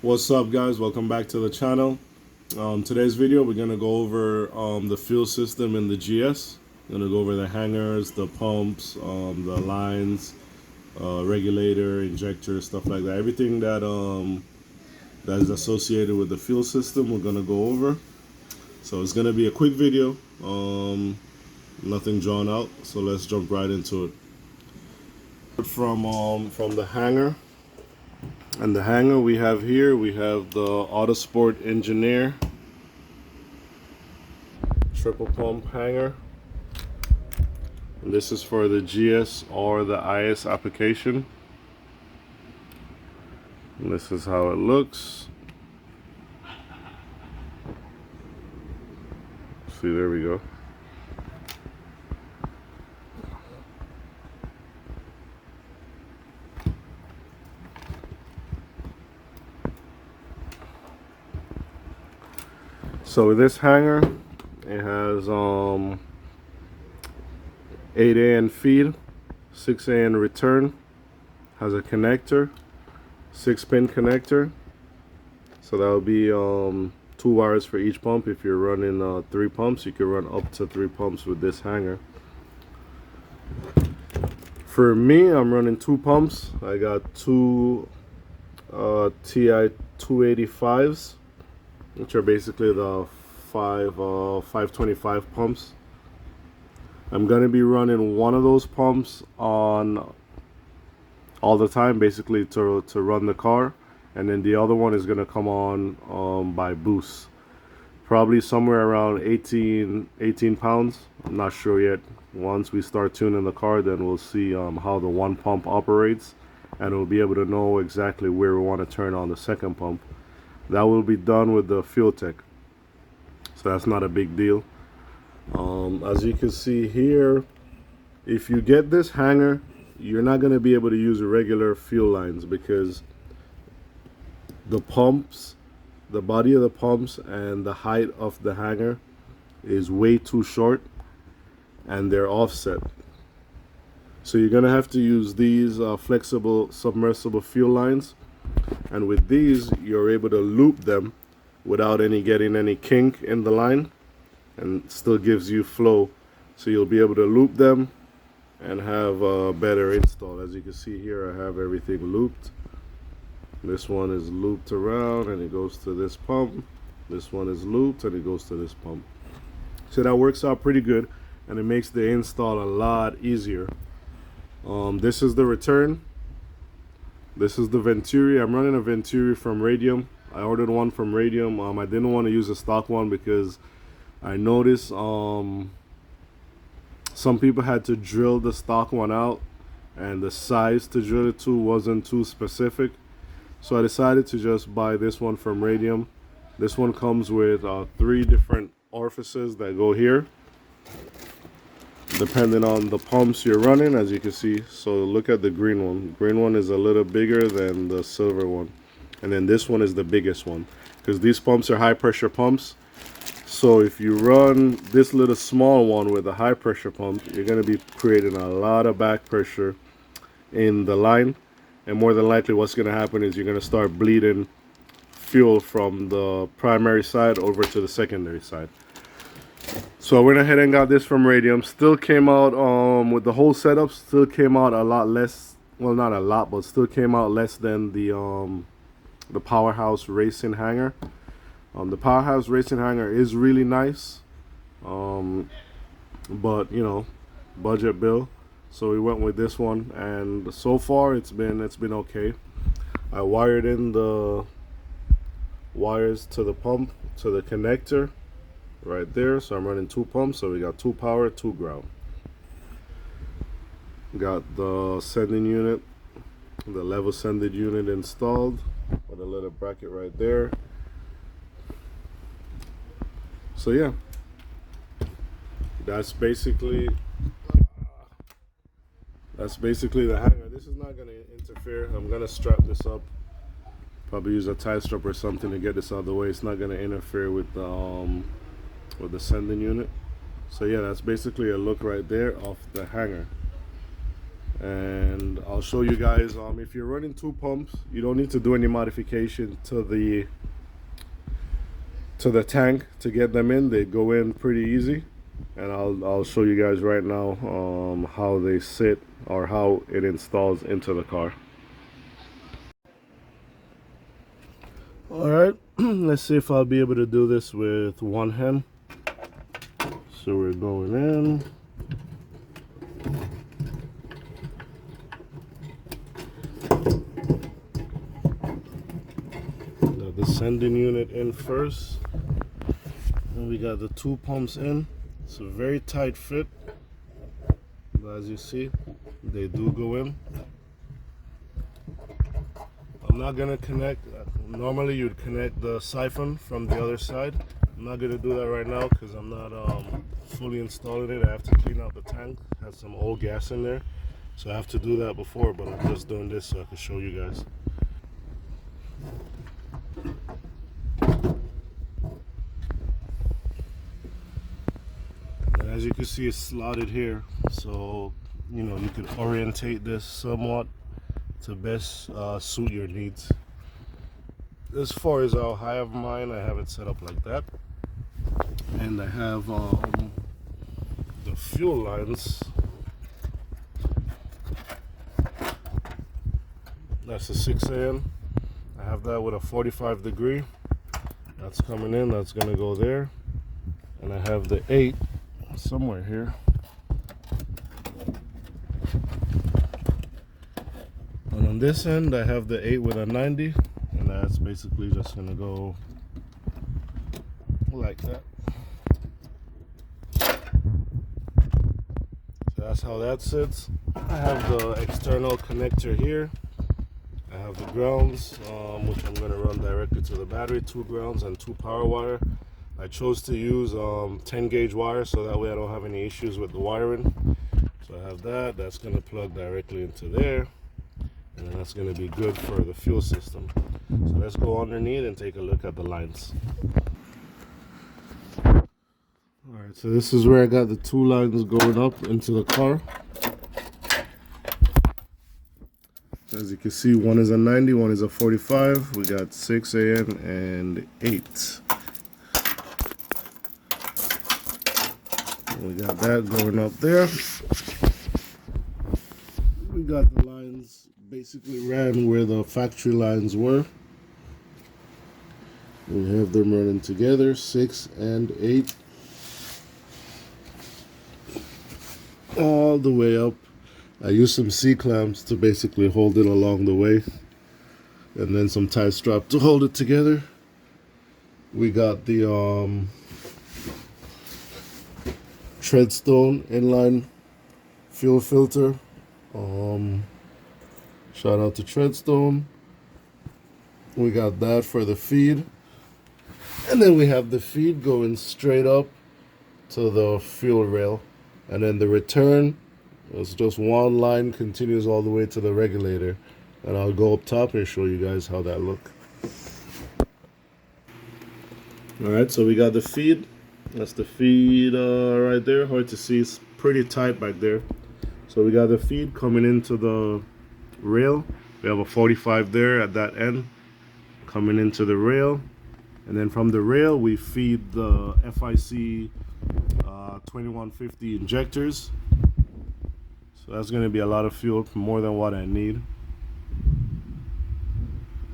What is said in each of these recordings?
What's up, guys? Welcome back to the channel. Today's video we're gonna go over the fuel system in the GS. We're gonna go over the hangers, the pumps, the lines, regulator, injector, stuff like that. Everything that that is associated with the fuel system we're gonna go over. So it's gonna be a quick video, nothing drawn out, so let's jump right into it. From the hanger. And the hanger we have here, we have the Autosport Engineer triple pump hanger. And this is for the GS or the IS application. And this is how it looks. See, there we go. So with this hanger, it has 8A in feed, 6A in return, has a connector, 6-pin connector. So that will be 2 wires for each pump. If you're running 3 pumps, you can run up to 3 pumps with this hanger. For me, I'm running 2 pumps. I got 2 TI 285s. Which are basically the 525 pumps. I'm gonna be running one of those pumps on all the time, basically to run the car, and then the other one is gonna come on by boost, probably somewhere around 18 pounds. I'm not sure yet. Once we start tuning the car, then we'll see how the one pump operates, and we'll be able to know exactly where we want to turn on the second pump. That will be done with the fuel tech, so that's not a big deal. As you can see here, if you get this hanger, you're not going to be able to use regular fuel lines because the pumps, the body of the pumps and the height of the hanger is way too short and they're offset. So you're going to have to use these flexible submersible fuel lines. And with these, you're able to loop them without getting any kink in the line, and still gives you flow. So you'll be able to loop them and have a better install. As you can see here, I have everything looped. This one is looped around and it goes to this pump. This one is looped and it goes to this pump. So that works out pretty good, and it makes the install a lot easier. This is the return. This is the Venturi. I'm running a Venturi from Radium. I ordered one from Radium. I didn't want to use a stock one because I noticed some people had to drill the stock one out, and the size to drill it to wasn't too specific. So I decided to just buy this one from Radium. This one comes with 3 different orifices that go here, depending on the pumps you're running, as you can see. So look at the green one. Green one is a little bigger than the silver one, and then this one is the biggest one, because these pumps are high pressure pumps. So if you run this little small one with a high pressure pump, you're going to be creating a lot of back pressure in the line, and more than likely what's going to happen is you're going to start bleeding fuel from the primary side over to the secondary side. So I went ahead and got this from Radium. Still came out with the whole setup, still came out a lot less, well, not a lot, but still came out less than the Powerhouse Racing hanger. The Powerhouse Racing hanger is really nice, but you know, budget bill, so we went with this one, and so far it's been okay. I wired in the wires to the pump, to the connector right there. So I'm running 2 pumps, so we got 2 power, 2 ground. Got the sending unit, the level sending unit installed with a little bracket right there. So yeah, that's basically the hanger. This is not going to interfere. I'm going to strap this up, probably use a tie strap or something to get this out of the way. It's not going to interfere with the sending unit. So yeah, that's basically a look right there of the hanger. And I'll show you guys, if you're running 2 pumps, you don't need to do any modification to the tank to get them in. They go in pretty easy, and I'll show you guys right now how they sit, or how it installs into the car. All right, let's see if I'll be able to do this with one hand. So we're going in. The sending unit in first, and we got the 2 pumps in. It's a very tight fit, but as you see, they do go in. I'm not gonna connect, normally you'd connect the siphon from the other side. I'm not gonna do that right now because I'm not fully installing it. I have to clean out the tank, it has some old gas in there, so I have to do that before, but I'm just doing this so I can show you guys. As you can see, it's slotted here, so you know you can orientate this somewhat to best suit your needs. As far as how high of mine, I have it set up like that, and I have the fuel lines. That's a 6 AM. I have that with a 45 degree. That's coming in. That's gonna go there, and I have the 8. Somewhere here. And on this end I have the 8 with a 90, and that's basically just gonna go like that. So that's how that sits. I have the external connector here. I have the grounds, which I'm gonna run directly to the battery, 2 grounds and 2 power wire. I chose to use 10 gauge wire so that way I don't have any issues with the wiring. So I have that, that's going to plug directly into there, and then that's going to be good for the fuel system. So let's go underneath and take a look at the lines. Alright, so this is where I got the 2 lines going up into the car. As you can see, one is a 90, one is a 45. We got 6 AM and 8. We got that going up there. We got the lines basically ran where the factory lines were. We have them running together, 6 and 8. All the way up. I used some C-clamps to basically hold it along the way, and then some tie strap to hold it together. We got the Treadstone inline fuel filter. Shout out to Treadstone. We got that for the feed, and then we have the feed going straight up to the fuel rail, and then the return is just one line, continues all the way to the regulator. And I'll go up top and show you guys how that look. Alright, so we got the feed. That's the feed right there. Hard to see, it's pretty tight back there. So we got the feed coming into the rail. We have a 45 there at that end coming into the rail, and then from the rail we feed the FIC 2150 injectors. So that's going to be a lot of fuel, more than what I need.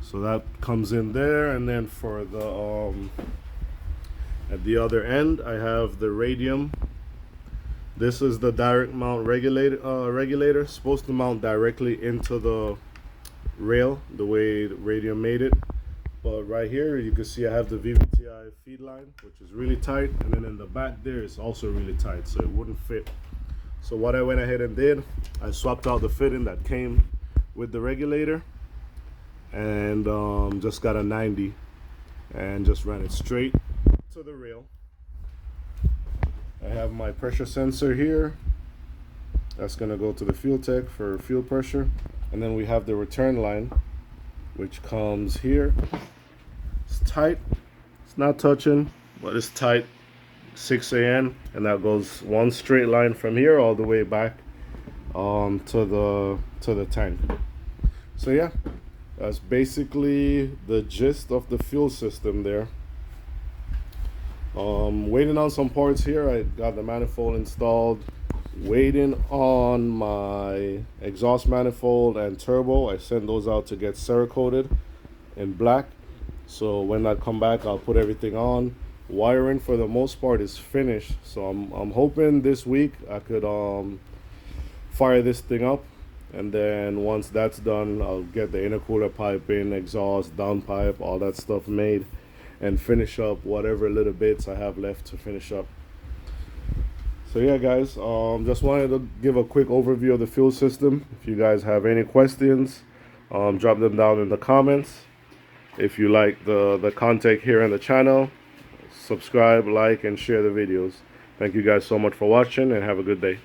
So that comes in there, and then for the at the other end I have the radium. This is the direct mount regulator, supposed to mount directly into the rail the way the radium made it. But right here you can see I have the VVTi feed line, which is really tight, and then in the back there it's also really tight, so it wouldn't fit. So what I went ahead and did, I swapped out the fitting that came with the regulator, and just got a 90 and just ran it straight to the rail. I have my pressure sensor here. That's gonna go to the fuel tech for fuel pressure. And then we have the return line, which comes here. It's tight, it's not touching, but it's tight. 6 AM, and that goes one straight line from here all the way back to the tank. So yeah, that's basically the gist of the fuel system there. Waiting on some parts here. I got the manifold installed. Waiting on my exhaust manifold and turbo. I sent those out to get Cerakoted in black. So when I come back, I'll put everything on. Wiring for the most part is finished. So I'm hoping this week I could fire this thing up, and then once that's done, I'll get the intercooler pipe in, exhaust, downpipe, all that stuff made, and finish up whatever little bits I have left to finish up. So yeah, guys, just wanted to give a quick overview of the fuel system. If you guys have any questions, drop them down in the comments. If you like the content here on the channel, subscribe, like, and share the videos. Thank you guys so much for watching, and have a good day.